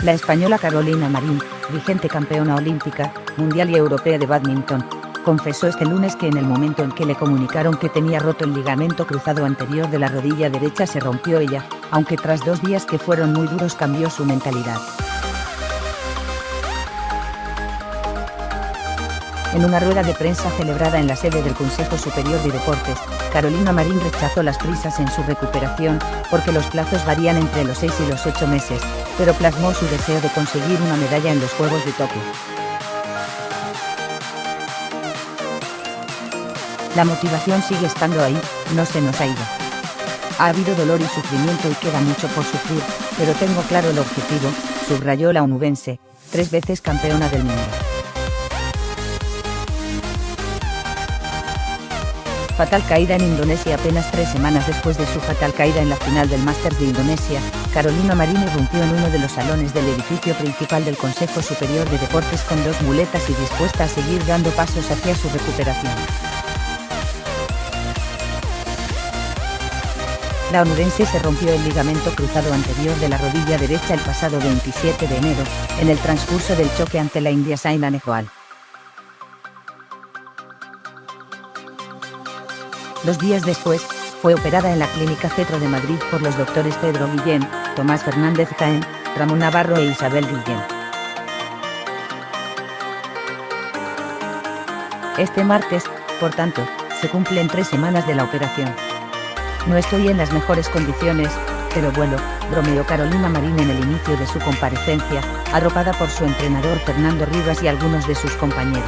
La española Carolina Marín, vigente campeona olímpica, mundial y europea de bádminton, confesó este lunes que en el momento en que le comunicaron que tenía roto el ligamento cruzado anterior de la rodilla derecha se rompió ella, aunque tras 2 días que fueron muy duros cambió su mentalidad. En una rueda de prensa celebrada en la sede del Consejo Superior de Deportes, Carolina Marín rechazó las prisas en su recuperación, porque los plazos varían entre los 6 y los 8 meses, pero plasmó su deseo de conseguir una medalla en los Juegos de Tokio. La motivación sigue estando ahí, no se nos ha ido. Ha habido dolor y sufrimiento y queda mucho por sufrir, pero tengo claro el objetivo, subrayó la onubense, 3 veces campeona del mundo. Fatal caída en Indonesia. Apenas 3 semanas después de su fatal caída en la final del Masters de Indonesia, Carolina Marín irrumpió en uno de los salones del edificio principal del Consejo Superior de Deportes con 2 muletas y dispuesta a seguir dando pasos hacia su recuperación. La onubense se rompió el ligamento cruzado anterior de la rodilla derecha el pasado 27 de enero, en el transcurso del choque ante la india Saina Nehwal. 2 días después, fue operada en la Clínica Cetro de Madrid por los doctores Pedro Guillén, Tomás Fernández Jaén, Ramón Navarro e Isabel Guillén. Este martes, por tanto, se cumplen 3 semanas de la operación. No estoy en las mejores condiciones, pero vuelo, bromeó Carolina Marín en el inicio de su comparecencia, arropada por su entrenador Fernando Rivas y algunos de sus compañeros.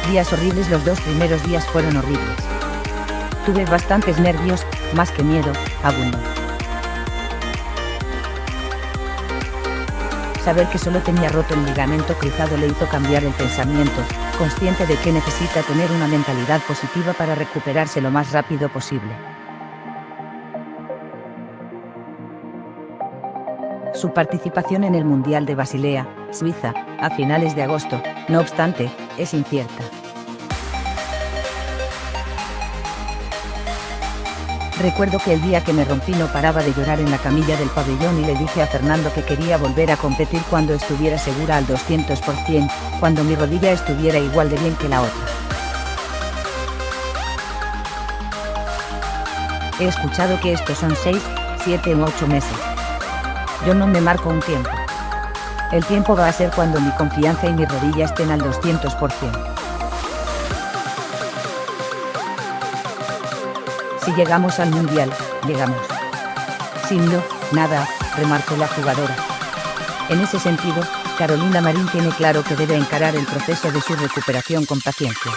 Días horribles. Los 2 primeros días fueron horribles. Tuve bastantes nervios, más que miedo, abundó. Saber que solo tenía roto el ligamento cruzado le hizo cambiar el pensamiento, consciente de que necesita tener una mentalidad positiva para recuperarse lo más rápido posible. Su participación en el Mundial de Basilea, Suiza, a finales de agosto, no obstante, es incierta. Recuerdo que el día que me rompí no paraba de llorar en la camilla del pabellón y le dije a Fernando que quería volver a competir cuando estuviera segura al 200%, cuando mi rodilla estuviera igual de bien que la otra. He escuchado que estos son 6, 7 u 8 meses. Yo no me marco un tiempo. El tiempo va a ser cuando mi confianza y mi rodilla estén al 200%. Si llegamos al Mundial, llegamos. Sin no, nada, remarcó la jugadora. En ese sentido, Carolina Marín tiene claro que debe encarar el proceso de su recuperación con paciencia.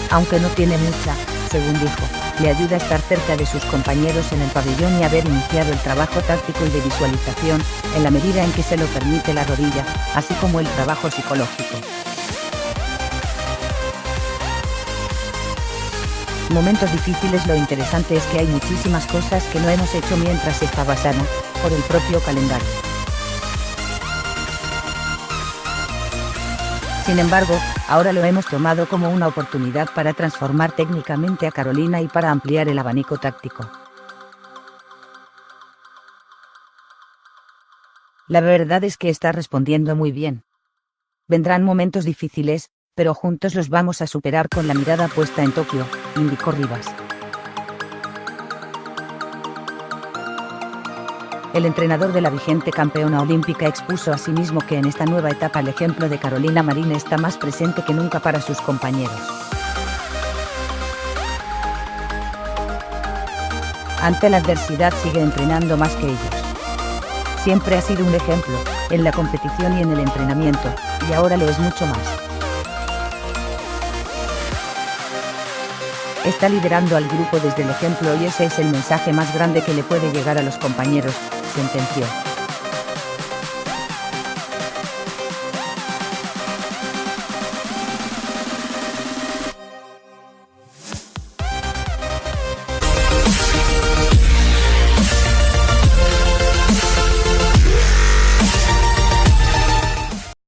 Aunque no tiene mucha, según dijo, le ayuda a estar cerca de sus compañeros en el pabellón y haber iniciado el trabajo táctico y de visualización, en la medida en que se lo permite la rodilla, así como el trabajo psicológico. Momentos difíciles. Lo interesante es que hay muchísimas cosas que no hemos hecho mientras estaba sana, por el propio calendario. Sin embargo, ahora lo hemos tomado como una oportunidad para transformar técnicamente a Carolina y para ampliar el abanico táctico. La verdad es que está respondiendo muy bien. Vendrán momentos difíciles, pero juntos los vamos a superar con la mirada puesta en Tokio, indicó Rivas. El entrenador de la vigente campeona olímpica expuso asimismo que en esta nueva etapa el ejemplo de Carolina Marín está más presente que nunca para sus compañeros. Ante la adversidad sigue entrenando más que ellos. Siempre ha sido un ejemplo, en la competición y en el entrenamiento, y ahora lo es mucho más. Está liderando al grupo desde el ejemplo y ese es el mensaje más grande que le puede llegar a los compañeros, sentenció.